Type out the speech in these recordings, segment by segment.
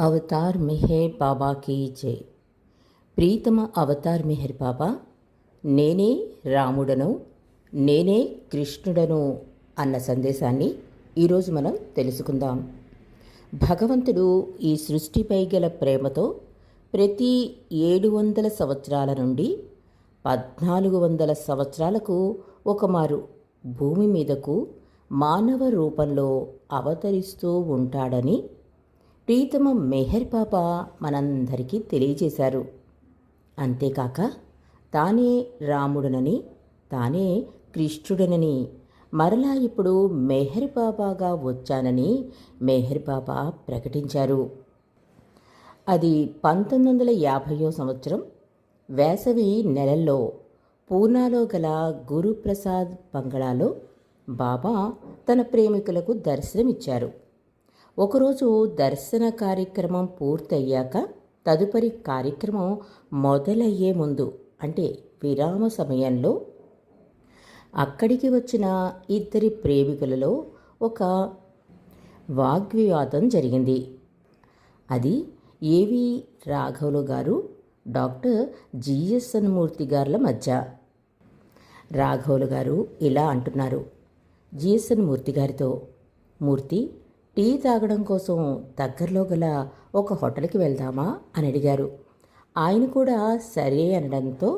Avatar Meher బాబా key జై. ప్రీతమ Avatar Meher బాబా, నేనే రాముడను, నేనే కృష్ణుడను అన్న సందేశాన్ని ఈరోజు మనం తెలుసుకుందాం. భగవంతుడు ఈ సృష్టిపై గల ప్రేమతో ప్రతి 700 సంవత్సరాల నుండి 1400 సంవత్సరాలకు ఒకమారు భూమి మీదకు మానవ రూపంలో అవతరిస్తూ ఉంటాడని ప్రీతమ మెహర్ బాబా మనందరికీ తెలియజేశారు. అంతేకాక తానే రాముడనని, తానే కృష్ణుడనని, మరలా ఇప్పుడు మెహర్ బాబాగా వచ్చానని మెహర్ బాబా ప్రకటించారు. అది 1950వ సంవత్సరం వేసవి నెలల్లో పూనాలో గల గురుప్రసాద్ బంగళాలో బాబా తన ప్రేమికులకు దర్శనమిచ్చారు. ఒకరోజు దర్శన కార్యక్రమం పూర్తయ్యాక తదుపరి కార్యక్రమం మొదలయ్యే ముందు, అంటే విరామ సమయంలో, అక్కడికి వచ్చిన ఇద్దరి ప్రేమికులలో ఒక వాగ్వివాదం జరిగింది. అది ఏవి రాఘవులు గారు, డాక్టర్ జిఎస్ఎన్ మూర్తి గారుల మధ్య. రాఘవులు గారు ఇలా అంటున్నారు జిఎస్ఎన్ మూర్తి గారితో, మూర్తి, టీ తాగడం కోసం దగ్గరలో గల ఒక హోటల్కి వెళ్దామా అని అడిగారు. ఆయన కూడా సరే అనడంతో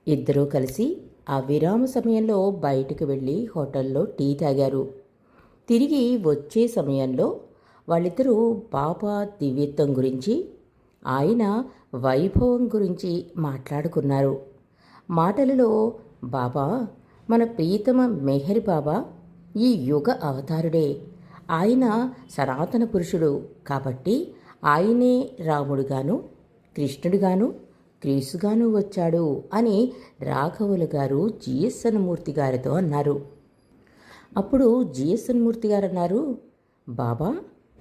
ఇద్దరూ కలిసి ఆ విరామ సమయంలో బయటకు వెళ్ళి హోటల్లో టీ తాగారు. తిరిగి వచ్చే సమయంలో వాళ్ళిద్దరూ బాబా దివ్యత్వం గురించి, ఆయన వైభవం గురించి మాట్లాడుకున్నారు. మాటలలో బాబా, మన ప్రీతమ మెహర్ బాబా ఈ యుగ అవతారుడే, ఆయన సనాతన పురుషుడు కాబట్టి ఆయనే రాముడుగాను, కృష్ణుడిగాను, క్రీస్తుగాను వచ్చాడు అని రాఘవులు గారు జిఎస్ఎన్ మూర్తి గారితో అన్నారు. అప్పుడు జిఎస్ఎన్ మూర్తి గారు అన్నారు, బాబా,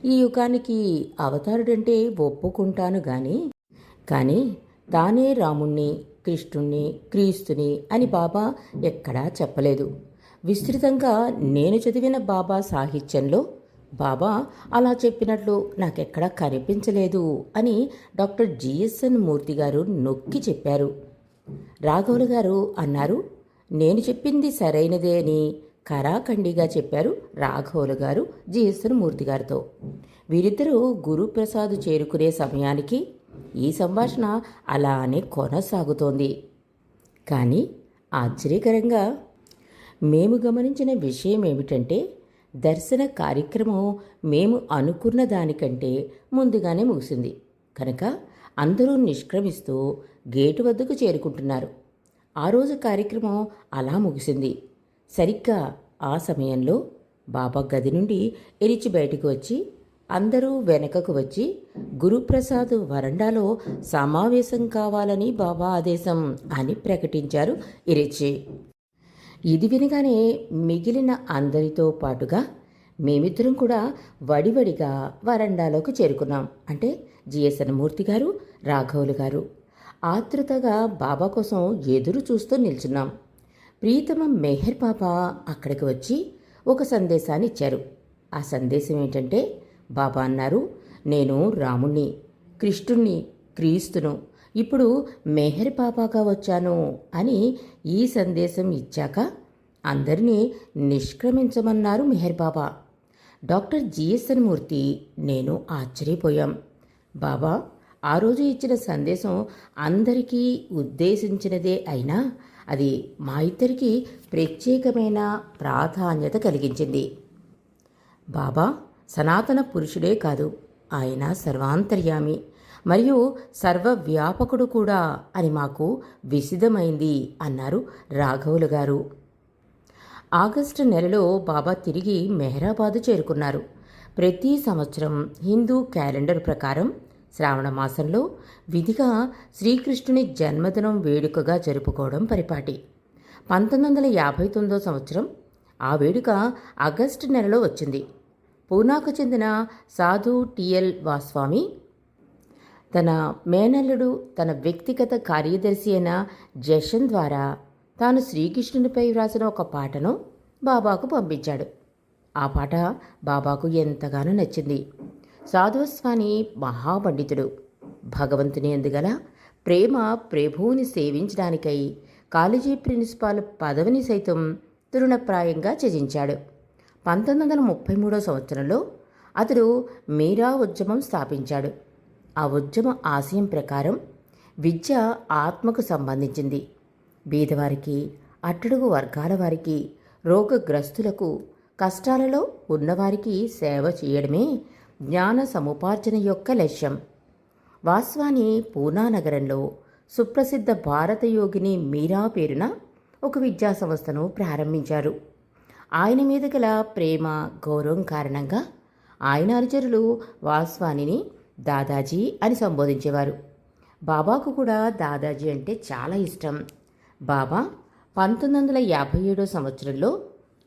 ఈ యుగానికి అవతారుడంటే ఒప్పుకుంటాను కానీ తానే రాముణ్ణి, కృష్ణుణ్ణి, క్రీస్తుని అని బాబా ఎక్కడా చెప్పలేదు. విస్తృతంగా నేను చదివిన బాబా సాహిత్యంలో బాబా అలా చెప్పినట్లు నాకెక్కడా కనిపించలేదు అని డాక్టర్ జిఎస్ఎన్ మూర్తి గారు నొక్కి చెప్పారు. రాఘవులు గారు అన్నారు, నేను చెప్పింది సరైనదే అని కరాఖండిగా చెప్పారు రాఘవులు గారు జిఎస్ఎన్ మూర్తి గారితో. వీరిద్దరూ గురుప్రసాద్ చేరుకునే సమయానికి ఈ సంభాషణ అలానే కొనసాగుతోంది. కానీ ఆశ్చర్యకరంగా మేము గమనించిన విషయం ఏమిటంటే, దర్శన కార్యక్రమం మేము అనుకున్న దానికంటే ముందుగానే ముగిసింది కనుక అందరూ నిష్క్రమిస్తూ గేటు వద్దకు చేరుకుంటున్నారు. ఆ రోజు కార్యక్రమం అలా ముగిసింది. సరిగ్గా ఆ సమయంలో బాబా గది నుండి ఎరిచి బయటకు వచ్చి అందరూ వెనకకు వచ్చి గురుప్రసాద్ వరండాలో సమావేశం కావాలని బాబా ఆదేశం అని ప్రకటించారు ఇరిచి. ఇది వినగానే మిగిలిన అందరితో పాటుగా మేమిద్దరం కూడా వడివడిగా వరండాలోకి చేరుకున్నాం. అంటే జిఎస్ఎన్ మూర్తి గారు, రాఘవులు గారు ఆతృతగా బాబా కోసం ఎదురు చూస్తూ నిల్చున్నాం. ప్రీతమ మెహర్ బాబా అక్కడికి వచ్చి ఒక సందేశాన్ని ఇచ్చారు. ఆ సందేశం ఏంటంటే, బాబా అన్నారు, నేను రాముణ్ణి, కృష్ణుణ్ణి, క్రీస్తును, ఇప్పుడు మెహర్ బాబాగా వచ్చాను అని ఈ సందేశం ఇచ్చాక అందరినీ నిష్క్రమించమన్నారు మెహర్ బాబా. డాక్టర్ జిఎస్ఎన్ మూర్తి, నేను ఆశ్చర్యపోయాం. బాబా ఆ రోజు ఇచ్చిన సందేశం అందరికీ ఉద్దేశించినదే అయినా అది మా ఇద్దరికి ప్రత్యేకమైన ప్రాధాన్యత కలిగించింది. బాబా సనాతన పురుషుడే కాదు, ఆయన సర్వాంతర్యామి మరియు సర్వవ్యాపకుడు కూడా అని మాకు విసిదమైంది అన్నారు రాఘవులు గారు. ఆగస్టు నెలలో బాబా తిరిగి మెహరాబాదు చేరుకున్నారు. ప్రతి సంవత్సరం హిందూ క్యాలెండర్ ప్రకారం శ్రావణ మాసంలో విధిగా శ్రీకృష్ణుని జన్మదినం వేడుకగా జరుపుకోవడం పరిపాటి. 1959వ సంవత్సరం ఆ వేడుక ఆగస్టు నెలలో వచ్చింది. పూనాకు చెందిన సాధు టిఎల్ వాస్వామి తన మేనల్లుడు, తన వ్యక్తిగత కార్యదర్శి అయిన జషన్ ద్వారా తాను శ్రీకృష్ణునిపై వ్రాసిన ఒక పాటను బాబాకు పంపించాడు. ఆ పాట బాబాకు ఎంతగానో నచ్చింది. సాధుస్వామి మహాపండితుడు. భగవంతుని అందుగల ప్రేమ ప్రభువుని సేవించడానికై కాలేజీ ప్రిన్సిపాల్ పదవిని సైతం తృణప్రాయంగా త్యజించాడు. 1933 సంవత్సరంలో అతడు మీరా ఉద్యమం స్థాపించాడు. ఆ ఉద్యమ ఆశయం ప్రకారం విద్య ఆత్మకు సంబంధించింది. బీదవారికి, అట్టడుగు వర్గాల వారికి, రోగగ్రస్తులకు, కష్టాలలో ఉన్నవారికి సేవ చేయడమే జ్ఞాన సముపార్జన యొక్క లక్ష్యం. వాస్వాని పూనా నగరంలో సుప్రసిద్ధ భారత యోగిని మీరా పేరున ఒక విద్యా సంస్థను ప్రారంభించారు. ఆయన మీద గల ప్రేమ, గౌరవం కారణంగా ఆయన అనుచరులు వాస్వానిని దాదాజీ అని సంబోధించేవారు. బాబాకు కూడా దాదాజీ అంటే చాలా ఇష్టం. బాబా 1957 సంవత్సరంలో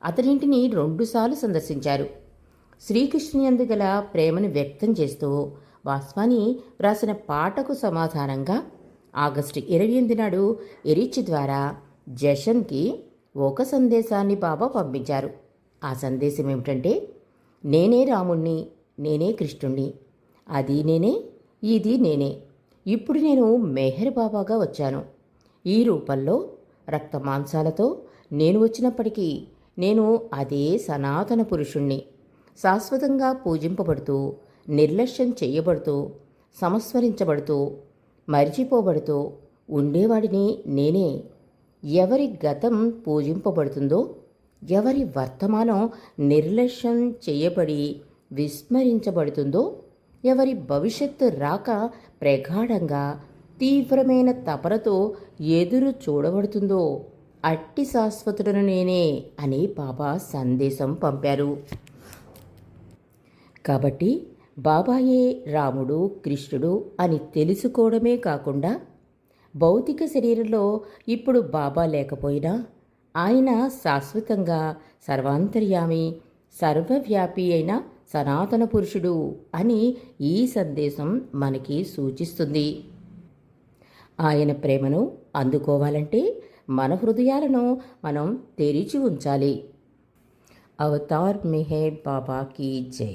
అతనింటిని 2 సార్లు సందర్శించారు. శ్రీకృష్ణుని యందు గల ప్రేమను వ్యక్తం చేస్తూ వాస్వాని వ్రాసిన పాటకు సమాధానంగా ఆగస్టు 28 నాడు ఎరిచి ద్వారా జషన్కి ఒక సందేశాన్ని బాబా పంపించారు. ఆ సందేశం ఏమిటంటే, నేనే రాముణ్ణి, నేనే కృష్ణుణ్ణి, అది నేనే, ఇది నేనే. ఇప్పుడు నేను మెహర్ బాబాగా వచ్చాను. ఈ రూపంలో రక్త మాంసాలతో నేను వచ్చినప్పటికీ నేను అదే సనాతన పురుషుణ్ణి. శాశ్వతంగా పూజింపబడుతూ, నిర్లక్ష్యం చేయబడుతూ, సంస్మరించబడుతూ, మరిచిపోబడుతూ ఉండేవాడిని నేనే. ఎవరి గతం పూజింపబడుతుందో, ఎవరి వర్తమానం నిర్లక్ష్యం చేయబడి విస్మరించబడుతుందో, ఎవరి భవిష్యత్తు రాక ప్రగాఢంగా తీవ్రమైన తపనతో ఎదురు చూడబడుతుందో అట్టి శాశ్వతుడను నేనే అని బాబా సందేశం పంపారు. కాబట్టి బాబాయే రాముడు, కృష్ణుడు అని తెలుసుకోవడమే కాకుండా భౌతిక శరీరంలో ఇప్పుడు బాబా లేకపోయినా ఆయన శాశ్వతంగా సర్వాంతర్యామి, సర్వవ్యాపి అయిన సనాతన పురుషుడు అని ఈ సందేశం మనకి సూచిస్తుంది. ఆయన ప్రేమను అందుకోవాలంటే మన హృదయాలను మనం తెరిచి ఉంచాలి. అవతార్ మెహర్ బాబా కీ జై.